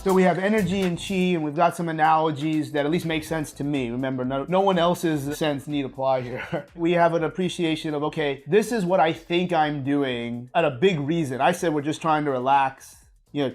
So we have energy and chi, and we've got some analogies that at least make sense to me. Remember, no one else's sense need apply here. We have an appreciation of, okay, this is what I think I'm doing at a big reason. I said we're just trying to relax,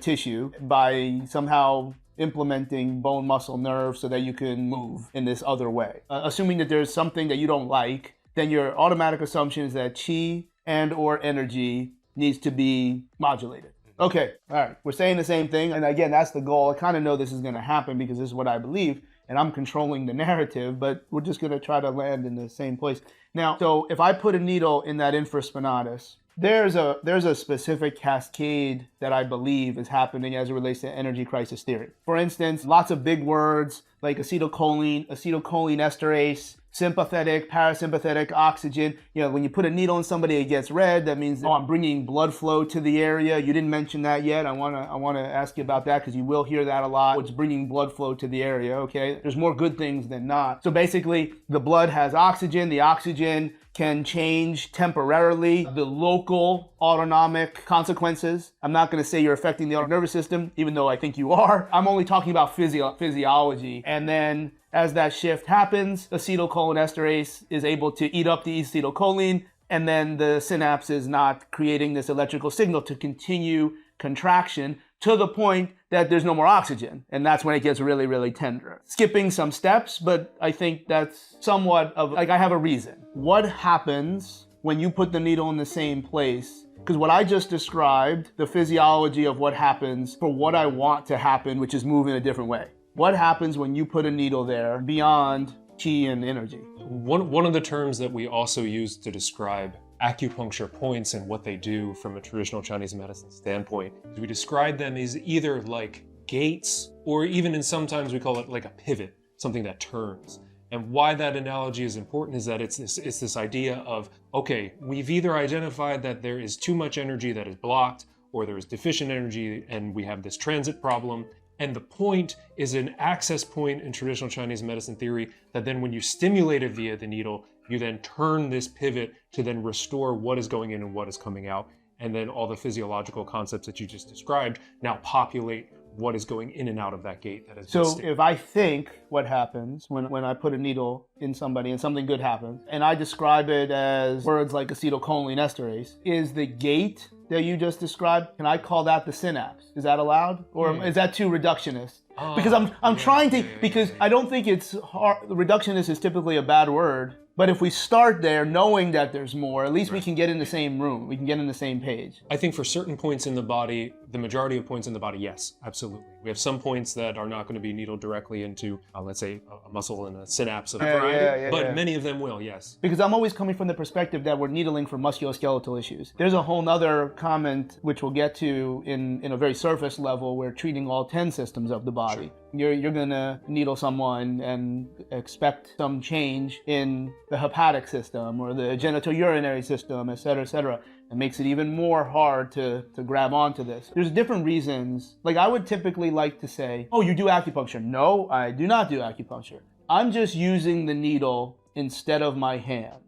tissue by somehow implementing bone, muscle, nerve so that you can move in this other way. Assuming that there's something that you don't like, then your automatic assumption is that chi and or energy needs to be modulated. Okay, all right, we're saying the same thing. And again, that's the goal. I kind of know this is going to happen because this is what I believe and I'm controlling the narrative, but we're just going to try to land in the same place. Now, so if I put a needle in that infraspinatus, there's a specific cascade that I believe is happening as it relates to energy crisis theory. For instance, lots of big words like acetylcholine esterase, sympathetic, parasympathetic, oxygen. When you put a needle in somebody, it gets red. That means, I'm bringing blood flow to the area. You didn't mention that yet. I want to ask you about that because you will hear that a lot. It's bringing blood flow to the area, okay? There's more good things than not. So basically, the blood has oxygen. The oxygen can change temporarily the local autonomic consequences. I'm not going to say you're affecting the nervous system, even though I think you are. I'm only talking about physiology. And then as that shift happens, acetylcholinesterase is able to eat up the acetylcholine, and then the synapse is not creating this electrical signal to continue contraction to the point that there's no more oxygen. And that's when it gets really, really tender. Skipping some steps, but I think that's somewhat of, I have a reason. What happens when you put the needle in the same place? Because what I just described, the physiology of what happens for what I want to happen, which is move in a different way. What happens when you put a needle there beyond chi and energy? One of the terms that we also use to describe acupuncture points and what they do from a traditional Chinese medicine standpoint is we describe them as either like gates, or even in sometimes we call it like a pivot, something that turns. And why that analogy is important is that it's this idea of, okay, we've either identified that there is too much energy that is blocked, or there is deficient energy and we have this transit problem. And the point is an access point in traditional Chinese medicine theory that then when you stimulate it via the needle, you then turn this pivot to then restore what is going in and what is coming out. And then all the physiological concepts that you just described now populate what is going in and out of that gate. That is so if I think what happens when I put a needle in somebody and something good happens, and I describe it as words like acetylcholinesterase, is the gate that you just described, can I call that the synapse? Is that allowed? Or is that too reductionist? Because I'm trying to, because I don't think it's hard. Reductionist is typically a bad word. But if we start there knowing that there's more, at least we can get in the same room. We can get in the same page. I think for certain points in the body, the majority of points in the body, yes, absolutely. We have some points that are not going to be needled directly into, let's say, a muscle and a synapse of a variety, but many of them will, yes. Because I'm always coming from the perspective that we're needling for musculoskeletal issues. There's a whole nother comment, which we'll get to in a very surface level, we're treating all 10 systems of the body. Sure. You're going to needle someone and expect some change in the hepatic system or the genitourinary system, et cetera, et cetera. It makes it even more hard to grab onto this. There's different reasons. Like I would typically like to say, oh, you do acupuncture. No, I do not do acupuncture. I'm just using the needle instead of my hands.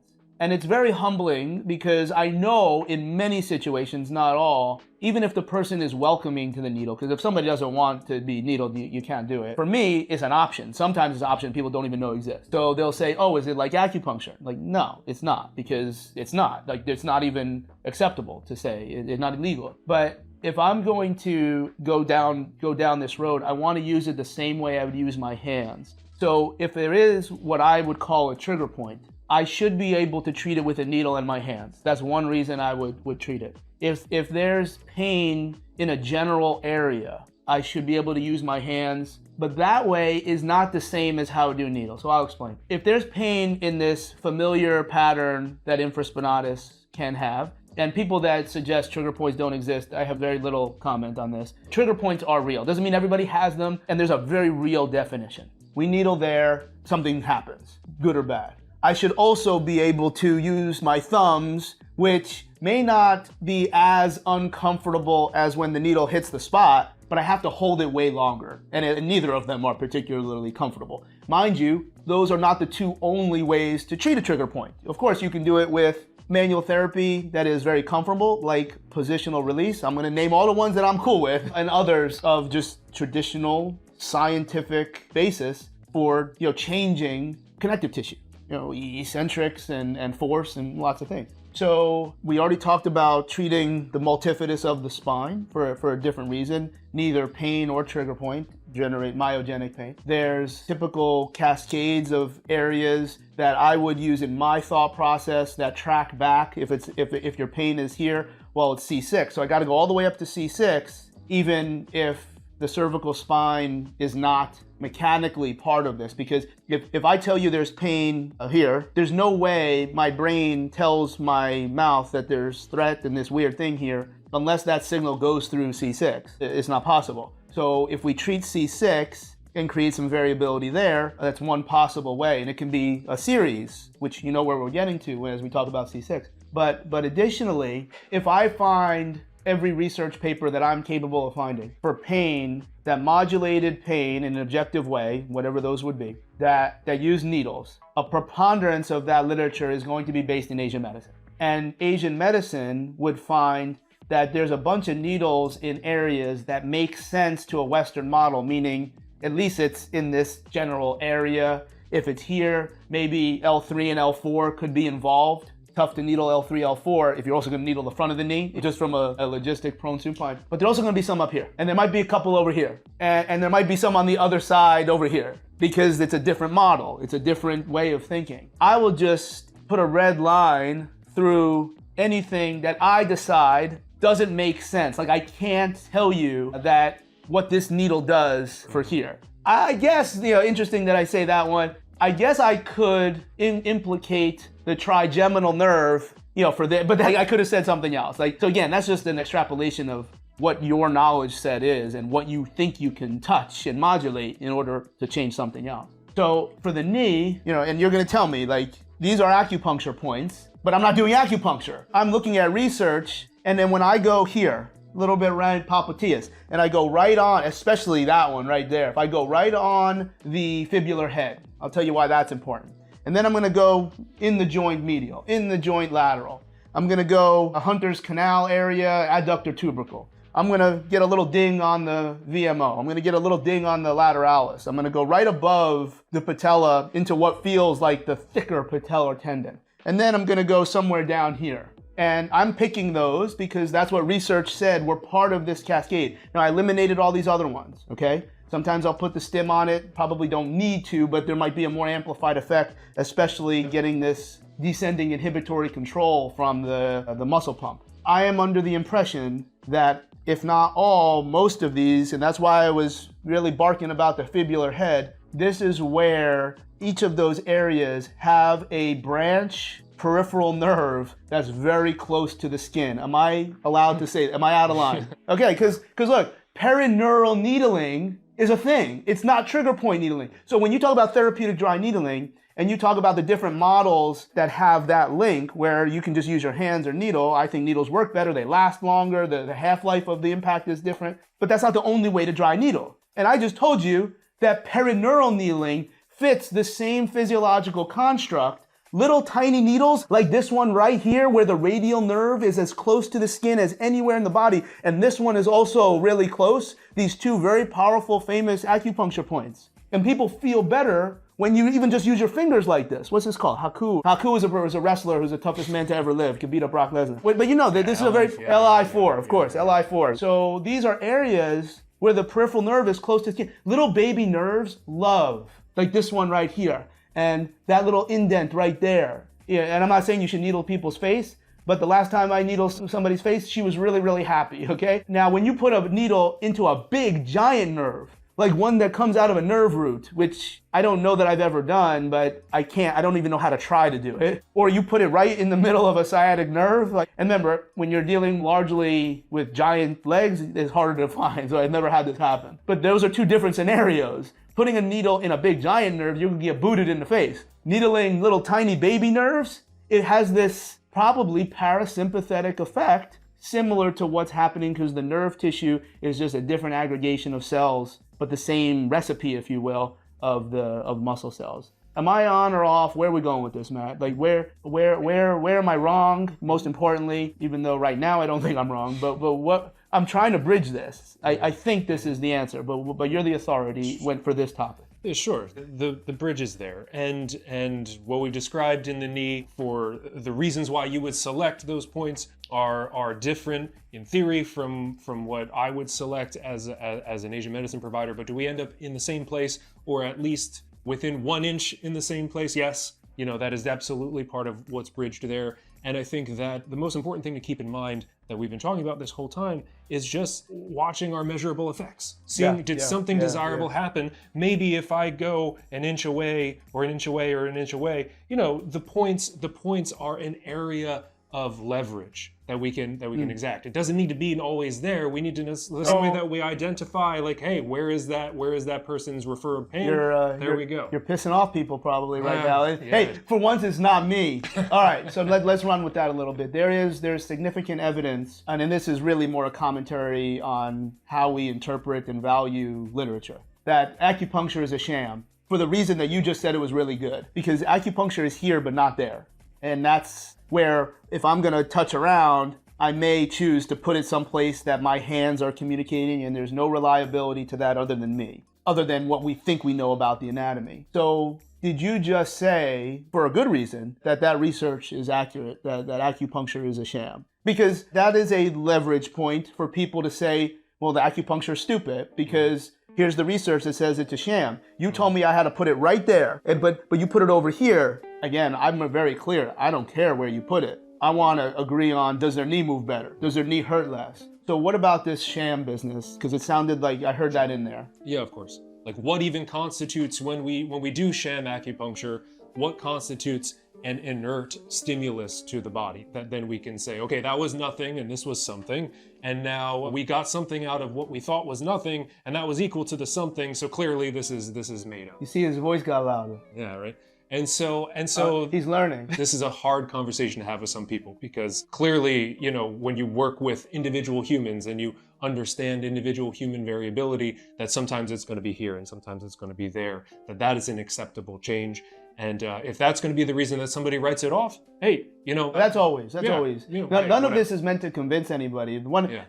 And it's very humbling because I know in many situations, not all, even if the person is welcoming to the needle, because if somebody doesn't want to be needled, you can't do it. For me, it's an option. Sometimes it's an option people don't even know exists. So they'll say, oh, is it like acupuncture? Like, no, it's not, because it's not. Like, it's not even acceptable to say. It's not illegal. But if I'm going to go down this road, I want to use it the same way I would use my hands. So if there is what I would call a trigger point, I should be able to treat it with a needle in my hands. That's one reason I would treat it. If there's pain in a general area, I should be able to use my hands, but that way is not the same as how I do needle. So I'll explain. If there's pain in this familiar pattern that infraspinatus can have, and people that suggest trigger points don't exist, I have very little comment on this. Trigger points are real. Doesn't mean everybody has them, and there's a very real definition. We needle there, something happens, good or bad. I should also be able to use my thumbs, which may not be as uncomfortable as when the needle hits the spot, but I have to hold it way longer, and neither of them are particularly comfortable. Mind you, those are not the two only ways to treat a trigger point. Of course, you can do it with manual therapy that is very comfortable, like positional release. I'm going to name all the ones that I'm cool with, and others of just traditional scientific basis for, changing connective tissue, eccentrics and force and lots of things. So we already talked about treating the multifidus of the spine for a different reason. Neither pain or trigger point generate myogenic pain. There's typical cascades of areas that I would use in my thought process that track back if your pain is here, well, it's C6. So I got to go all the way up to C6, even if the cervical spine is not mechanically part of this, because if I tell you there's pain here, there's no way my brain tells my mouth that there's threat and this weird thing here unless that signal goes through C6. It's not possible. So if we treat C6 and create some variability there, that's one possible way, and it can be a series, which you know where we're getting to as we talk about C6. But additionally, if I find every research paper that I'm capable of finding for pain that modulated pain in an objective way, whatever those would be, that use needles, a preponderance of that literature is going to be based in Asian medicine. And Asian medicine would find that there's a bunch of needles in areas that make sense to a Western model, meaning at least it's in this general area. If it's here, maybe L3 and L4 could be involved. Tough to needle L3, L4 if you're also going to needle the front of the knee, just from a logistic prone supine. But there's also going to be some up here. And there might be a couple over here. And there might be some on the other side over here because it's a different model. It's a different way of thinking. I will just put a red line through anything that I decide doesn't make sense. Like I can't tell you that what this needle does for here. I guess, interesting that I say that one. I guess I could implicate the trigeminal nerve, but I could have said something else. So again, that's just an extrapolation of what your knowledge set is and what you think you can touch and modulate in order to change something else. So for the knee, and you're going to tell me these are acupuncture points, but I'm not doing acupuncture. I'm looking at research, and then when I go here, a little bit around popliteus, and I go right on, especially that one right there. If I go right on the fibular head, I'll tell you why that's important. And then I'm gonna go in the joint medial, in the joint lateral. I'm gonna go a Hunter's canal area, adductor tubercle. I'm gonna get a little ding on the VMO. I'm gonna get a little ding on the lateralis. I'm gonna go right above the patella into what feels like the thicker patellar tendon. And then I'm gonna go somewhere down here. And I'm picking those because that's what research said were part of this cascade. Now I eliminated all these other ones, okay? Sometimes I'll put the stim on it, probably don't need to, but there might be a more amplified effect, especially getting this descending inhibitory control from the muscle pump. I am under the impression that if not all, most of these, and that's why I was really barking about the fibular head, this is where each of those areas have a branch peripheral nerve that's very close to the skin. Am I allowed to say, am I out of line? Okay, because look, perineural needling is a thing. It's not trigger point needling. So when you talk about therapeutic dry needling, and you talk about the different models that have that link where you can just use your hands or needle, I think needles work better, they last longer, the half-life of the impact is different, but that's not the only way to dry needle. And I just told you that perineural needling fits the same physiological construct. Little tiny needles like this one right here where the radial nerve is as close to the skin as anywhere in the body, and this one is also really close, these two very powerful, famous acupuncture points. And people feel better when you even just use your fingers like this. What's this called? Haku. Haku is a wrestler who's the toughest man to ever live. Could beat up Brock Lesnar. But you know, this is a very... LI4, of course, LI4. So these are areas where the peripheral nerve is close to skin. Little baby nerves love, like this one right here. And that little indent right there. Yeah, and I'm not saying you should needle people's face, but the last time I needled somebody's face, she was really, really happy, okay? Now, when you put a needle into a big, giant nerve, like one that comes out of a nerve root, which I don't know that I've ever done, but I don't even know how to try to do it. Or you put it right in the middll of a sciatic nerve. And remember, when you're dealing largely with giant legs, it's harder to find, so I've never had this happen. But those are two different scenarios. Putting a needle in a big giant nerve, you can get booted in the face. Needling little tiny baby nerves, it has this probably parasympathetic effect, similar to what's happening because the nerve tissue is just a different aggregation of cells, but the same recipe, if you will, of muscle cells. Am I on or off? Where are we going with this, Matt? Like where am I wrong? Most importantly, even though right now I don't think I'm wrong, but what I'm trying to bridge this. I think this is the answer, but you're the authority for this topic. Yeah, sure. The bridge is there, and what we described in the knee for the reasons why you would select those points are different in theory from what I would select as an Asian medicine provider. But do we end up in the same place, or at least within 1 inch in the same place? Yes. That is absolutely part of what's bridged there. And I think that the most important thing to keep in mind that we've been talking about this whole time is just watching our measurable effects. Seeing, did something desirable happen? Maybe if I go an inch away or an inch away or an inch away, the points are an area of leverage that we can exact. It doesn't need to be always there. We need to know the same way that we identify, like, hey, where is that person's referred pain? There we go. You're pissing off people probably right now. Yeah. Hey, for once it's not me. All right, so let's run with that a little bit. There's significant evidence, and this is really more a commentary on how we interpret and value literature, that acupuncture is a sham for the reason that you just said it was really good, because acupuncture is here but not there. And that's where, if I'm going to touch around, I may choose to put it someplace that my hands are communicating, and there's no reliability to that other than me, other than what we think we know about the anatomy. So did you just say, for a good reason, that research is accurate, that acupuncture is a sham? Because that is a leverage point for people to say, well, the acupuncture is stupid because here's the research that says it's a sham. You told me I had to put it right there, but you put it over here. Again, I'm very clear. I don't care where you put it. I want to agree on, does their knee move better? Does their knee hurt less? So what about this sham business? Because it sounded like I heard that in there. Yeah, of course. Like what even constitutes when we do sham acupuncture, what constitutes an inert stimulus to the body that then we can say, okay, that was nothing and this was something, and now we got something out of what we thought was nothing, and that was equal to the something, so clearly this is made up. You see his voice got louder. Yeah, right. And so he's learning. This is a hard conversation to have with some people, because clearly, when you work with individual humans and you understand individual human variability, that sometimes it's going to be here and sometimes it's going to be there, that is an acceptable change. And if that's going to be the reason that somebody writes it off, hey, that's always. None of this is meant to convince anybody.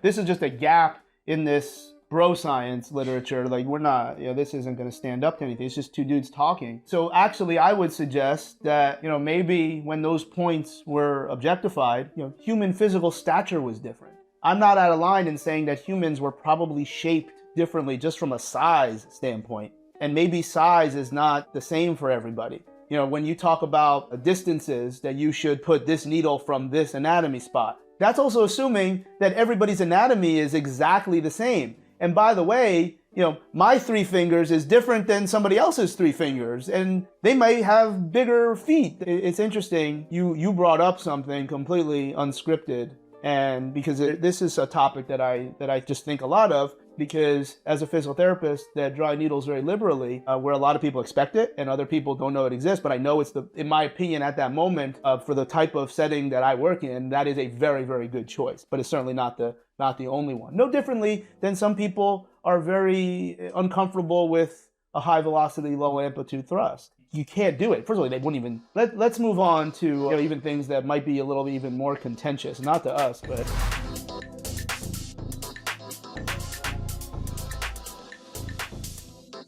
This is just a gap in this bro science literature. Like we're not, this isn't going to stand up to anything. It's just two dudes talking. So actually, I would suggest that maybe when those points were objectified, human physical stature was different. I'm not out of line in saying that humans were probably shaped differently just from a size standpoint, and maybe size is not the same for everybody. When you talk about distances, that you should put this needle from this anatomy spot, that's also assuming that everybody's anatomy is exactly the same. And by the way, my 3 fingers is different than somebody else's 3 fingers, and they might have bigger feet. It's interesting. You brought up something completely unscripted, and because this is a topic that I just think a lot of, because as a physical therapist that draw needles very liberally, where a lot of people expect it and other people don't know it exists, but I know it's in my opinion at that moment, for the type of setting that I work in, that is a very, very good choice, but it's certainly not the only one. No differently than some people are very uncomfortable with a high velocity, low amplitude thrust. You can't do it. First of all, they wouldn't even. Let's move on to even things that might be a little bit even more contentious. Not to us, but